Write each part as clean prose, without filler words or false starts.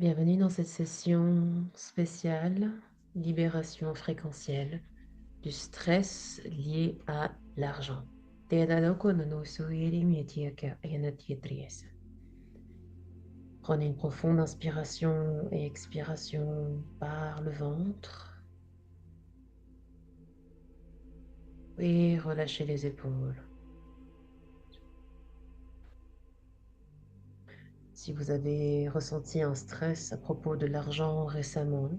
Bienvenue dans cette session spéciale libération fréquentielle du stress lié à l'argent. Prenez une profonde inspiration et expiration par le ventre et relâchez les épaules. Si vous avez ressenti un stress à propos de l'argent récemment,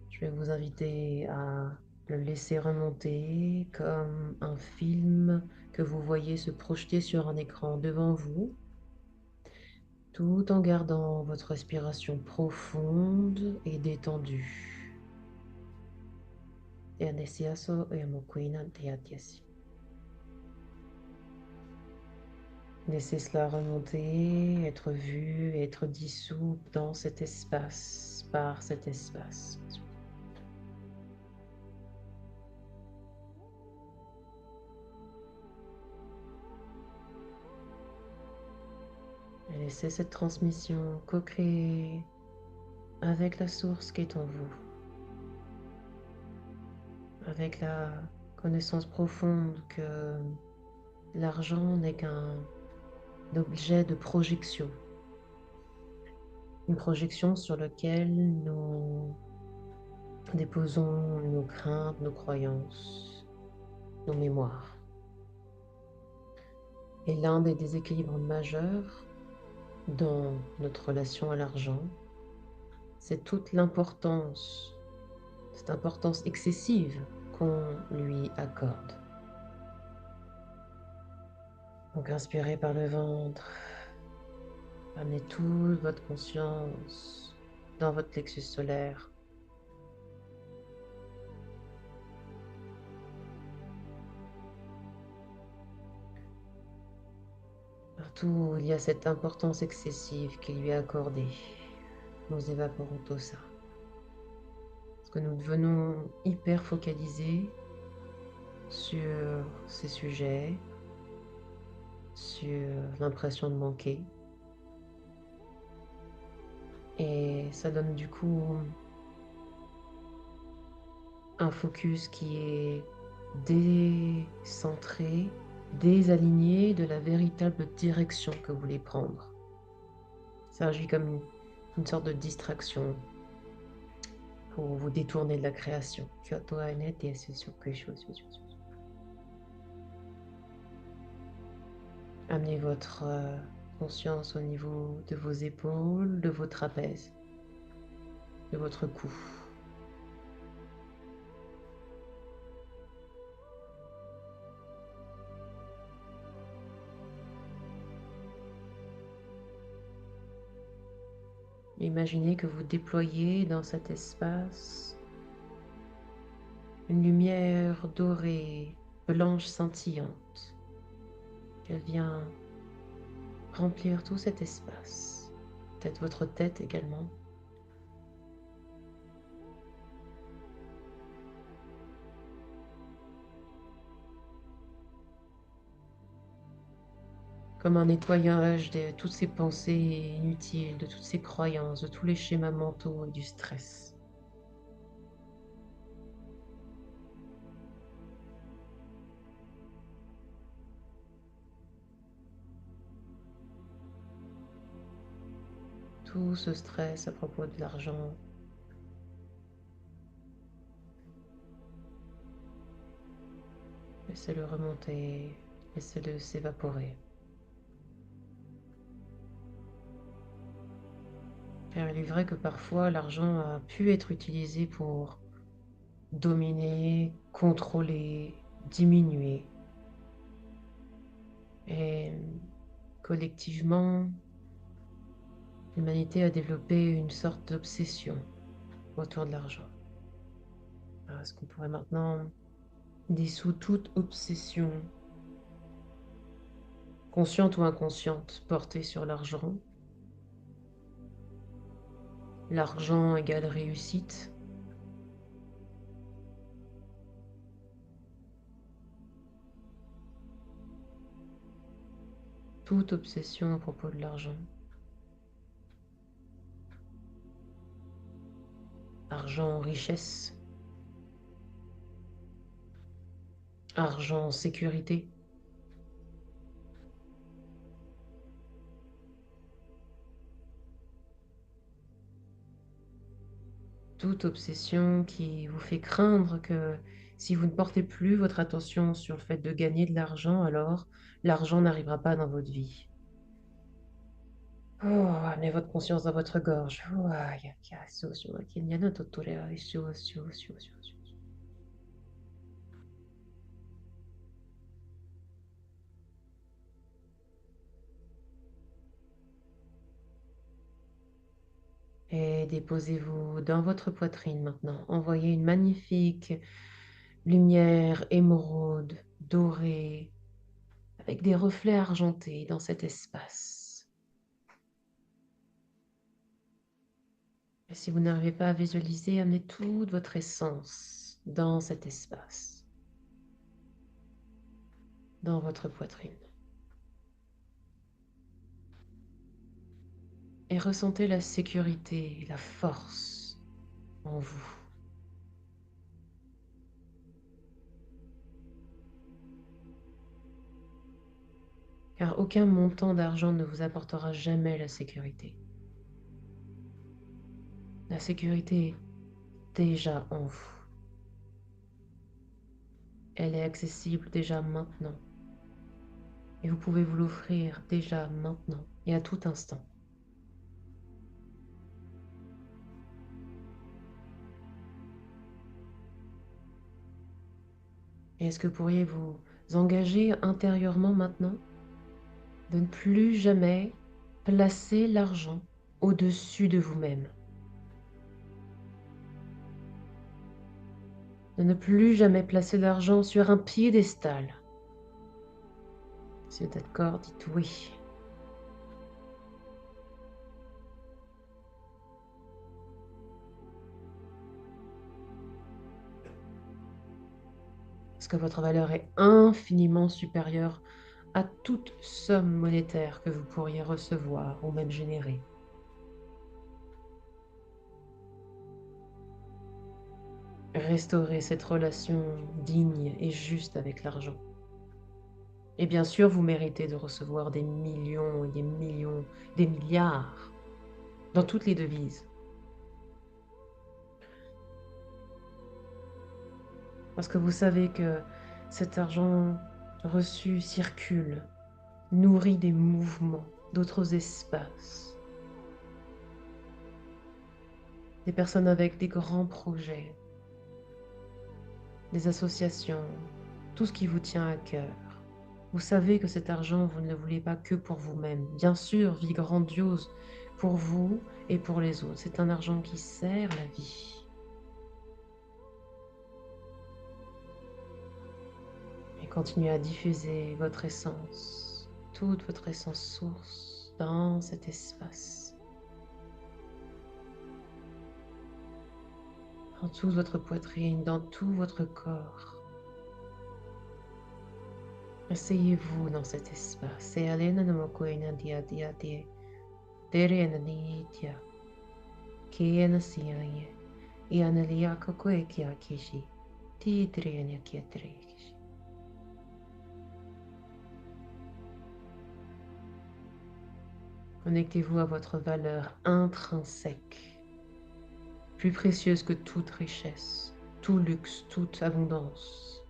je vais vous inviter à le laisser remonter comme un film que vous voyez se projeter sur un écran devant vous, tout en gardant votre respiration profonde et détendue. Laissez cela remonter, être vu, être dissous dans cet espace, par cet espace. Et laissez cette transmission co-créer avec la source qui est en vous, avec la connaissance profonde que l'argent n'est qu'un objet de projection, une projection sur laquelle nous déposons nos craintes, nos croyances, nos mémoires. Et l'un des déséquilibres majeurs dans notre relation à l'argent, c'est toute l'importance, cette importance excessive qu'on lui accorde. Donc inspirez par le ventre, amenez toute votre conscience dans votre plexus solaire. Partout où il y a cette importance excessive qui lui est accordée, nous évaporons tout ça. Parce que nous devenons hyper focalisés sur ces sujets, sur l'impression de manquer. Et ça donne du coup un focus qui est décentré, désaligné de la véritable direction que vous voulez prendre. Ça agit comme une sorte de distraction pour vous détourner de la création. Amenez votre conscience au niveau de vos épaules, de vos trapèzes, de votre cou. Imaginez que vous déployez dans cet espace une lumière dorée, blanche scintillante. Elle vient remplir tout cet espace, peut-être votre tête également. Comme un nettoyage de toutes ces pensées inutiles, de toutes ces croyances, de tous les schémas mentaux et du stress. Tout ce stress à propos de l'argent. Laissez-le remonter, laissez-le s'évaporer. Car il est vrai que parfois l'argent a pu être utilisé pour dominer, contrôler, diminuer. Et collectivement, l'humanité a développé une sorte d'obsession autour de l'argent. Est-ce qu'on pourrait maintenant dissoudre toute obsession, consciente ou inconsciente, portée sur l'argent? L'argent égale réussite. Toute obsession à propos de l'argent. argent, richesse, argent, sécurité. Toute obsession qui vous fait craindre que si vous ne portez plus votre attention sur le fait de gagner de l'argent, alors l'argent n'arrivera pas dans votre vie. Oh, amenez votre conscience dans votre gorge. Et déposez-vous dans votre poitrine maintenant. Envoyez une magnifique lumière émeraude, dorée, avec des reflets argentés dans cet espace. Et si vous n'arrivez pas à visualiser, amenez toute votre essence dans cet espace, dans votre poitrine. Et ressentez la sécurité, la force en vous. Car aucun montant d'argent ne vous apportera jamais la sécurité. La sécurité est déjà en vous. Elle est accessible déjà maintenant. Et vous pouvez vous l'offrir déjà maintenant et à tout instant. Et est-ce que pourriez vous engager intérieurement maintenant de ne plus jamais placer l'argent au-dessus de vous-même, de ne plus jamais placer l'argent sur un piédestal? Si vous êtes d'accord, dites oui. Parce que votre valeur est infiniment supérieure à toute somme monétaire que vous pourriez recevoir ou même générer. Restaurez cette relation digne et juste avec l'argent. Et bien sûr, vous méritez de recevoir des millions et des millions, des milliards dans toutes les devises. Parce que vous savez que cet argent reçu circule, nourrit des mouvements, d'autres espaces, des personnes avec des grands projets, des associations, tout ce qui vous tient à cœur. Vous savez que cet argent, vous ne le voulez pas que pour vous-même. Bien sûr, vie grandiose pour vous et pour les autres. C'est un argent qui sert la vie. Et continuez à diffuser votre essence, toute votre essence source dans cet espace. Dans toute votre poitrine, dans tout votre corps. Asseyez-vous dans cet espace. Et alena namokoina dia dia dia. Dere nitia. Kiena siaye. Et analia kokoe kia kishi. Tidriania kietre. Connectez-vous à votre valeur intrinsèque, plus précieuse que toute richesse, tout luxe, toute abondance.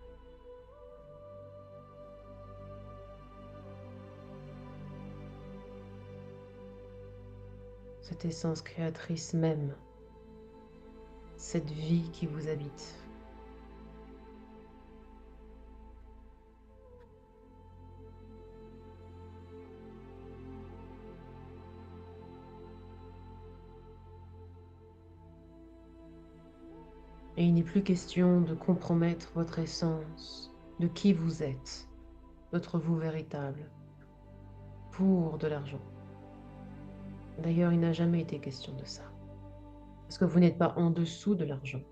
Cette essence créatrice même, cette vie qui vous habite. Et il n'est plus question de compromettre votre essence, de qui vous êtes, votre vous véritable, pour de l'argent. D'ailleurs, il n'a jamais été question de ça. Parce que vous n'êtes pas en dessous de l'argent.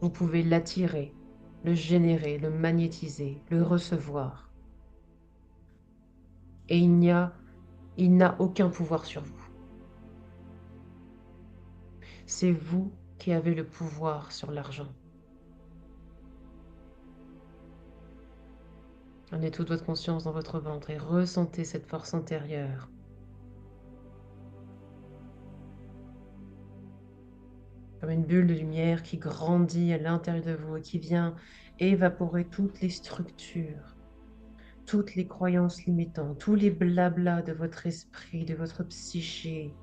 Vous pouvez l'attirer, le générer, le magnétiser, le recevoir. Et il n'a aucun pouvoir sur vous. C'est vous qui avez le pouvoir sur l'argent. Amenez toute votre conscience dans votre ventre et ressentez cette force intérieure. Comme une bulle de lumière qui grandit à l'intérieur de vous et qui vient évaporer toutes les structures, toutes les croyances limitantes, tous les blablas de votre esprit, de votre psyché.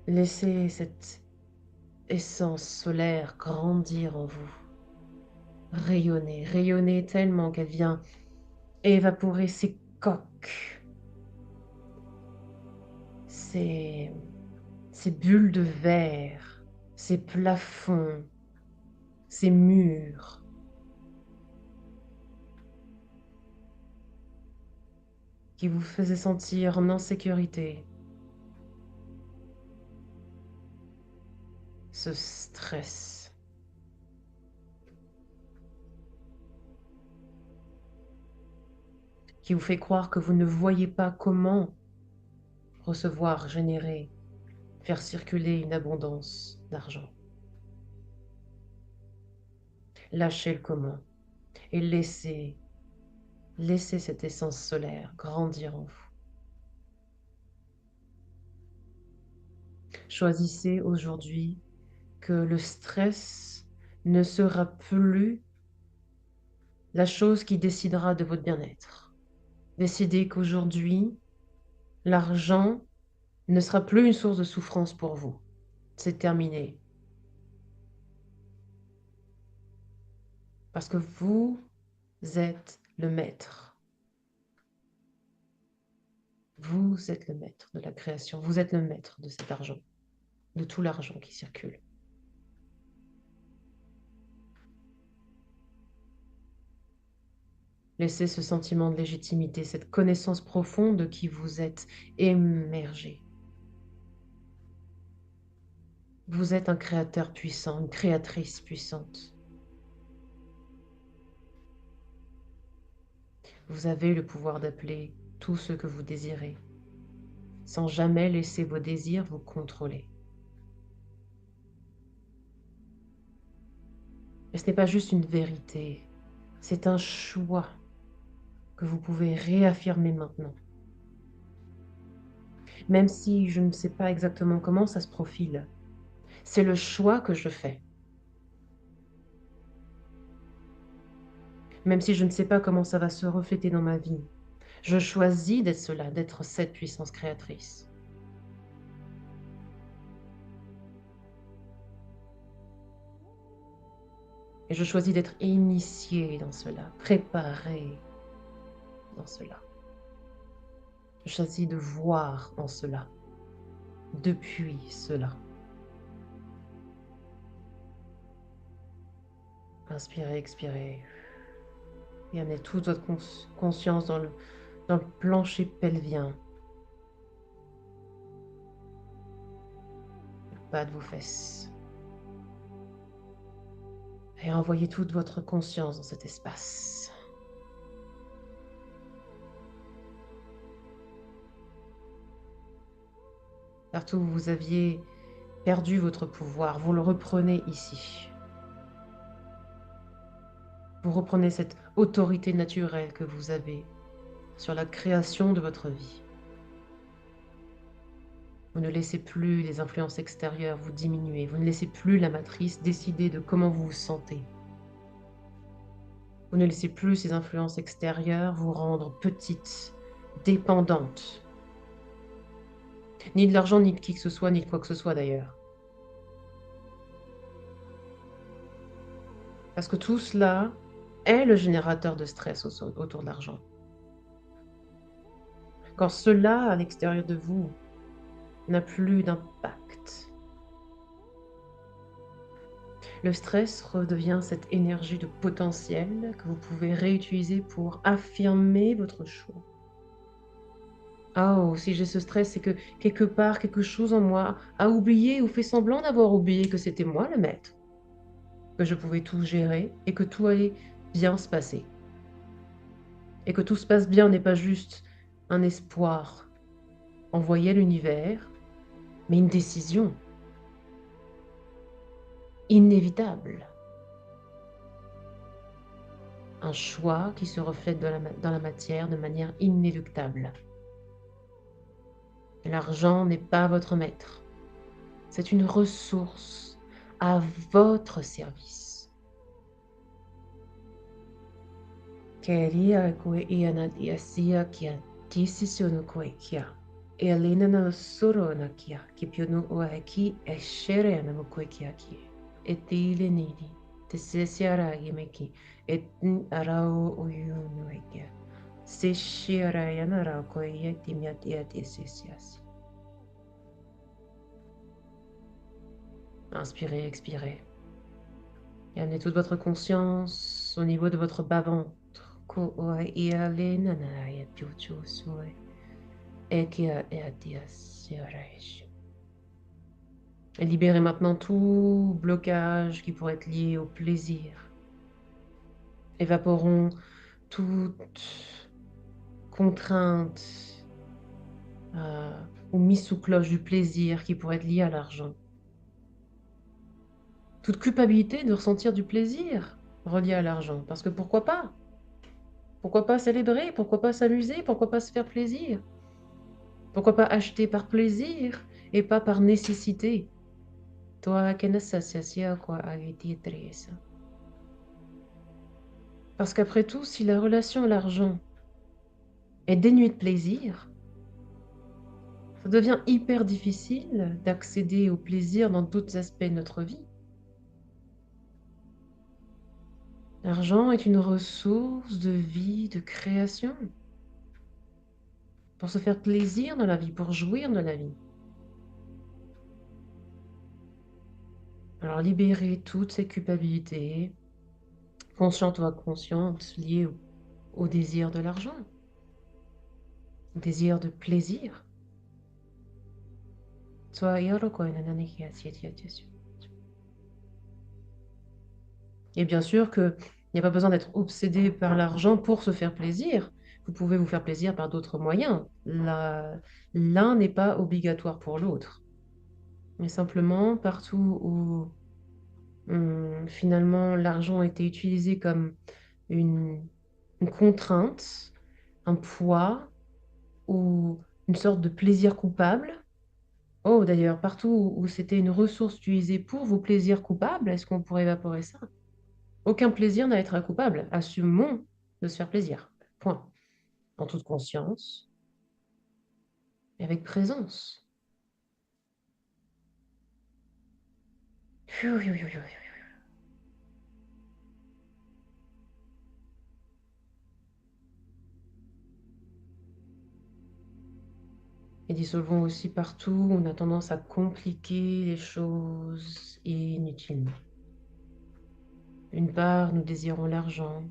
Laissez cette essence solaire grandir en vous, rayonner, rayonner tellement qu'elle vient évaporer ces coques, ces, ces bulles de verre, ces plafonds, ces murs, qui vous faisaient sentir en insécurité, ce stress. Qui vous fait croire que vous ne voyez pas comment recevoir, générer, faire circuler une abondance d'argent. Lâchez le comment et laissez cette essence solaire grandir en vous. Choisissez aujourd'hui que le stress ne sera plus la chose qui décidera de votre bien-être. Décidez qu'aujourd'hui, l'argent ne sera plus une source de souffrance pour vous. C'est terminé. Parce que vous êtes le maître. Vous êtes le maître de la création. Vous êtes le maître de cet argent, de tout l'argent qui circule. Laissez ce sentiment de légitimité, cette connaissance profonde de qui vous êtes émerger. Vous êtes un créateur puissant, une créatrice puissante. Vous avez le pouvoir d'appeler tout ce que vous désirez, sans jamais laisser vos désirs vous contrôler. Et ce n'est pas juste une vérité, c'est un choix que vous pouvez réaffirmer maintenant. Même si je ne sais pas exactement comment ça se profile, c'est le choix que je fais. Même si je ne sais pas comment ça va se refléter dans ma vie, je choisis d'être cela, d'être cette puissance créatrice. Et je choisis d'être initiée dans cela, préparée dans cela. Je choisis de voir en cela, depuis cela. Inspirez, expirez. Et amenez toute votre conscience dans le plancher pelvien. Le bas de vos fesses. Et envoyez toute votre conscience dans cet espace. Partout où vous aviez perdu votre pouvoir, vous le reprenez ici. Vous reprenez cette autorité naturelle que vous avez sur la création de votre vie. Vous ne laissez plus les influences extérieures vous diminuer. Vous ne laissez plus la matrice décider de comment vous vous sentez. Vous ne laissez plus ces influences extérieures vous rendre petite, dépendante. Ni de l'argent, ni de qui que ce soit, ni de quoi que ce soit d'ailleurs. Parce que tout cela est le générateur de stress autour de l'argent. Quand cela, à l'extérieur de vous, n'a plus d'impact, le stress redevient cette énergie de potentiel que vous pouvez réutiliser pour affirmer votre choix. Oh, si j'ai ce stress, c'est que quelque part, quelque chose en moi a oublié ou fait semblant d'avoir oublié que c'était moi le maître, que je pouvais tout gérer et que tout allait bien se passer. Et que tout se passe bien n'est pas juste un espoir, envoyée à l'univers, mais une décision inévitable. Un choix qui se reflète dans la matière de manière inéluctable. L'argent n'est pas votre maître. C'est une ressource à votre service. Queria koe iana diasia kia tisisiono koe kia. E alena na soro na kia ki piono o aki e shere na mo koe kia ki. E tile nidi te sesiara yemeki e arao o yuno e kia. Se shiara yana rao koe ia timia tia te sesiasi. Inspirez, expirez. Et amenez toute votre conscience au niveau de votre bas-ventre. Ko oa ia le nana ia piuchu sue. E kia e atia siaraesh. Et libérez maintenant tout blocage qui pourrait être lié au plaisir. Évaporons toute contrainte ou mise sous cloche du plaisir qui pourrait être lié à l'argent. Toute culpabilité de ressentir du plaisir relié à l'argent. Parce que pourquoi pas? Pourquoi pas célébrer? Pourquoi pas s'amuser? Pourquoi pas se faire plaisir? Pourquoi pas acheter par plaisir et pas par nécessité? Parce qu'après tout, si la relation à l'argent est dénuée de plaisir, ça devient hyper difficile d'accéder au plaisir dans d'autres aspects de notre vie. L'argent est une ressource de vie, de création, pour se faire plaisir dans la vie, pour jouir de la vie. Alors libérer toutes ces culpabilités, conscientes ou inconscientes, liées au désir de l'argent, au désir de plaisir. Et bien sûr qu'il n'y a pas besoin d'être obsédé par l'argent pour se faire plaisir. Vous pouvez vous faire plaisir par d'autres moyens. L'un n'est pas obligatoire pour l'autre. Mais simplement, partout où finalement l'argent a été utilisé comme une contrainte, un poids ou une sorte de plaisir coupable. Oh, d'ailleurs, partout où c'était une ressource utilisée pour vos plaisirs coupables, est-ce qu'on pourrait évaporer ça? Aucun plaisir n'a à être coupable. Assumons de se faire plaisir. Point. En toute conscience et avec présence. Et dissolvons aussi partout où on a tendance à compliquer les choses inutilement. D'une part, nous désirons l'argent,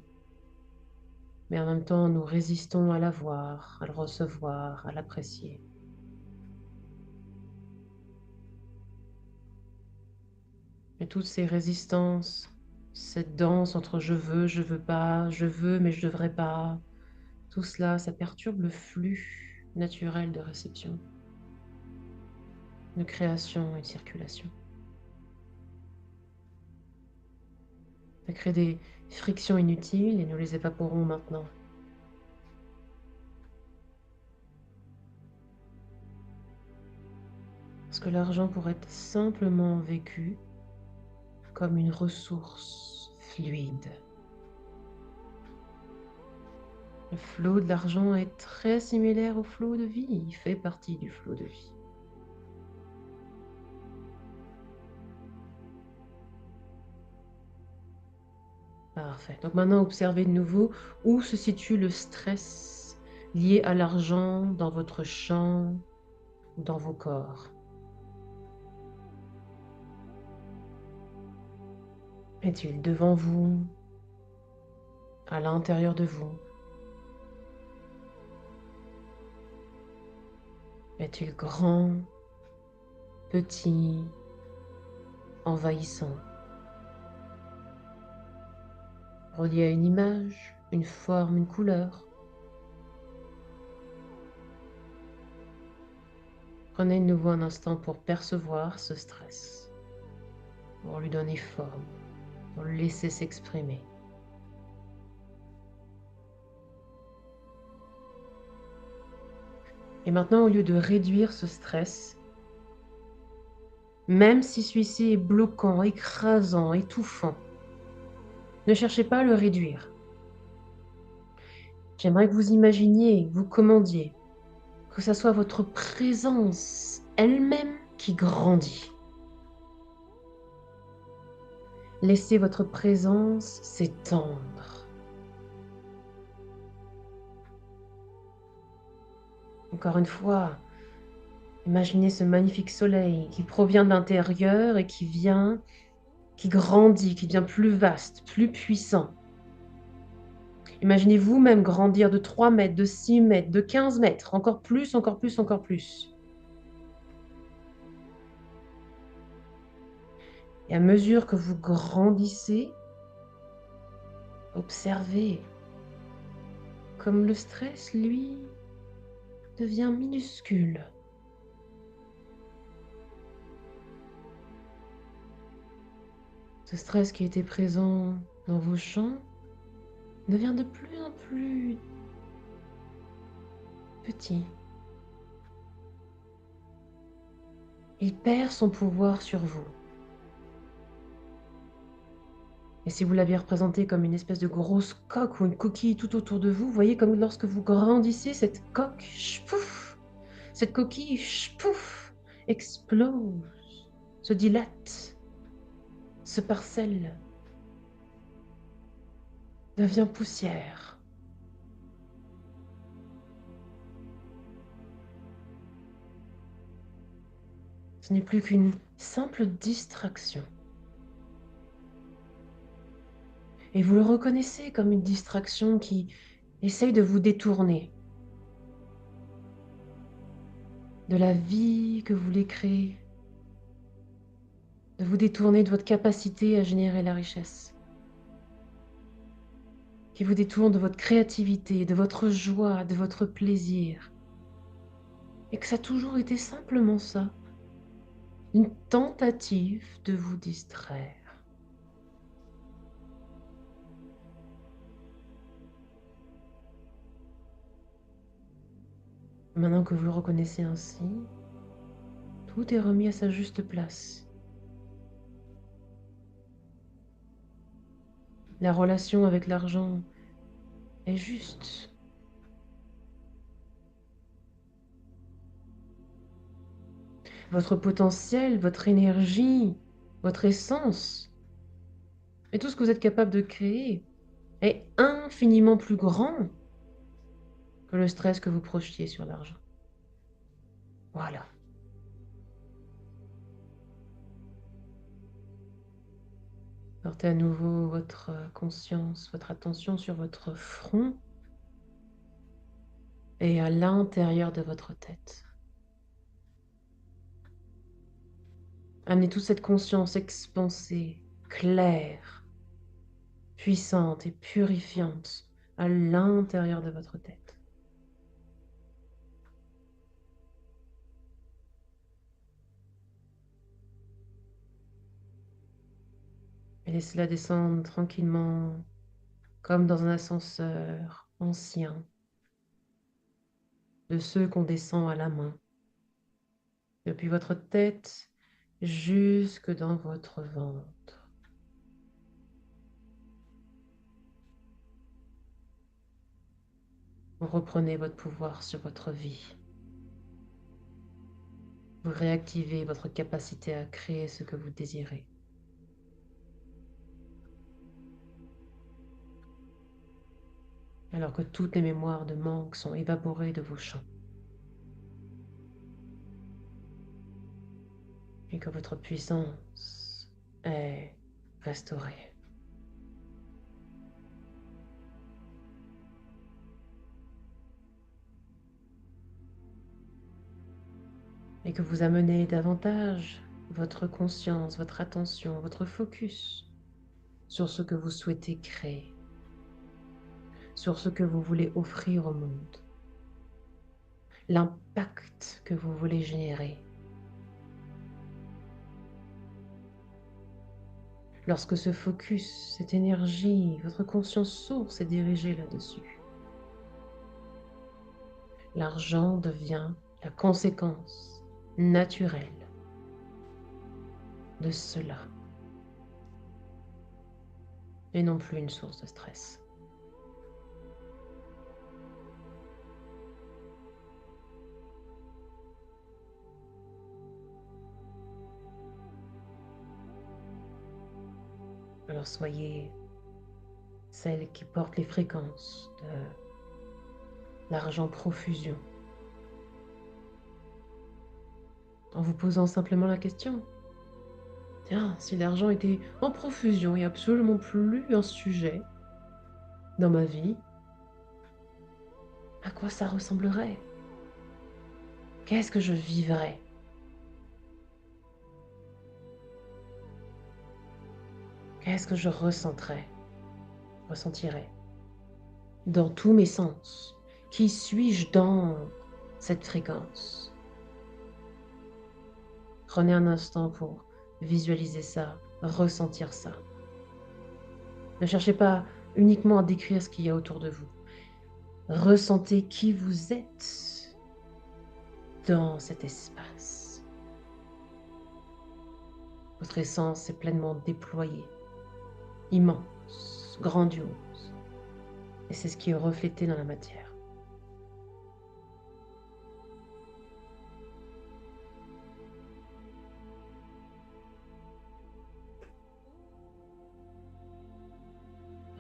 mais en même temps, nous résistons à l'avoir, à le recevoir, à l'apprécier. Et toutes ces résistances, cette danse entre je veux pas, je veux mais je devrais pas, tout cela, ça perturbe le flux naturel de réception, de création et de circulation. Ça crée des frictions inutiles et nous les évaporons maintenant. Parce que l'argent pourrait être simplement vécu comme une ressource fluide. Le flot de l'argent est très similaire au flot de vie, il fait partie du flot de vie. Parfait. Donc maintenant, observez de nouveau où se situe le stress lié à l'argent dans votre champ, dans vos corps. Est-il devant vous, à l'intérieur de vous? Est-il grand, petit, envahissant? Relié à une image, une forme, une couleur? Prenez de nouveau un instant pour percevoir ce stress, pour lui donner forme, pour le laisser s'exprimer. Et maintenant, au lieu de réduire ce stress, même si celui-ci est bloquant, écrasant, étouffant, ne cherchez pas à le réduire. J'aimerais que vous imaginiez, que vous commandiez, que ce soit votre présence elle-même qui grandit. Laissez votre présence s'étendre. Encore une fois, imaginez ce magnifique soleil qui provient de l'intérieur et qui grandit, qui devient plus vaste, plus puissant. Imaginez vous-même grandir de 3 mètres, de 6 mètres, de 15 mètres, encore plus, encore plus, encore plus. Et à mesure que vous grandissez, observez comme le stress, lui, devient minuscule. Ce stress qui était présent dans vos champs devient de plus en plus petit. Il perd son pouvoir sur vous. Et si vous l'aviez représenté comme une espèce de grosse coque ou une coquille tout autour de vous, vous voyez comme lorsque vous grandissez, cette coque, pouf, cette coquille, pouf, explose, se dilate, se parcelle, devient poussière. Ce n'est plus qu'une simple distraction. Et vous le reconnaissez comme une distraction qui essaye de vous détourner de la vie que vous voulez créer, de vous détourner de votre capacité à générer la richesse, qui vous détourne de votre créativité, de votre joie, de votre plaisir. Et que ça a toujours été simplement ça, une tentative de vous distraire. Maintenant que vous le reconnaissez ainsi, tout est remis à sa juste place. La relation avec l'argent est juste. Votre potentiel, votre énergie, votre essence, et tout ce que vous êtes capable de créer est infiniment plus grand que le stress que vous projetiez sur l'argent. Voilà. Portez à nouveau votre conscience, votre attention sur votre front et à l'intérieur de votre tête. Amenez toute cette conscience expansée, claire, puissante et purifiante à l'intérieur de votre tête. Et laissez-la descendre tranquillement, comme dans un ascenseur ancien, de ceux qu'on descend à la main, depuis votre tête jusque dans votre ventre. Vous reprenez votre pouvoir sur votre vie. Vous réactivez votre capacité à créer ce que vous désirez. Alors que toutes les mémoires de manque sont évaporées de vos champs. Et que votre puissance est restaurée. Et que vous amenez davantage votre conscience, votre attention, votre focus sur ce que vous souhaitez créer, sur ce que vous voulez offrir au monde. l'impact que vous voulez générer. Lorsque ce focus, cette énergie, votre conscience source est dirigée là-dessus, l'argent devient la conséquence naturelle de cela et non plus une source de stress. Alors soyez celle qui porte les fréquences de l'argent profusion en vous posant simplement la question. Tiens, si l'argent était en profusion et absolument plus un sujet dans ma vie, à quoi ça ressemblerait? Qu'est-ce que je vivrais? Qu'est-ce que je ressentirais? Dans tous mes sens? Qui suis-je dans cette fréquence? Prenez un instant pour visualiser ça, ressentir ça. Ne cherchez pas uniquement à décrire ce qu'il y a autour de vous. Ressentez qui vous êtes dans cet espace. Votre essence est pleinement déployée, immense, grandiose. Et c'est ce qui est reflété dans la matière.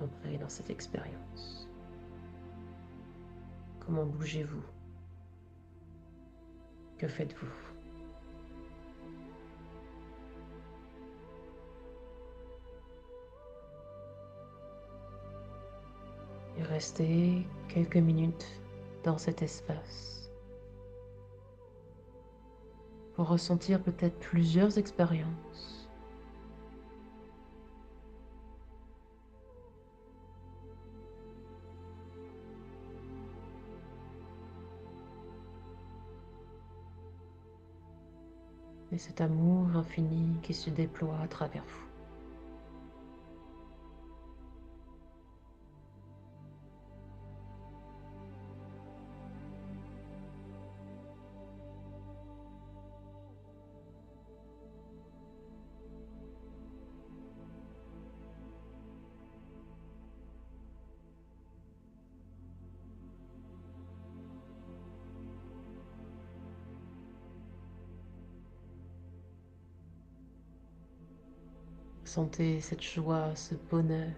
Entrez dans cette expérience. Comment bougez-vous? Que faites-vous? Et restez quelques minutes dans cet espace pour ressentir peut-être plusieurs expériences. Et cet amour infini qui se déploie à travers vous. Sentez cette joie, ce bonheur.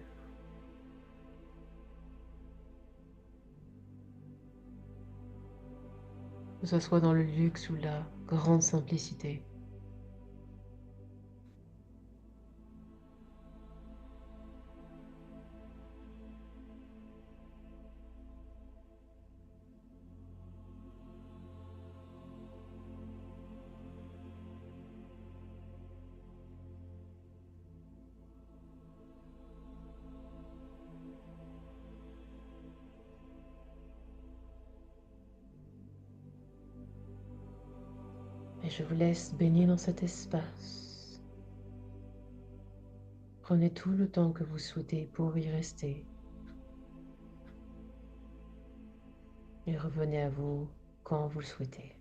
Que ce soit dans le luxe ou la grande simplicité. Et je vous laisse baigner dans cet espace. Prenez tout le temps que vous souhaitez pour y rester. Et revenez à vous quand vous le souhaitez.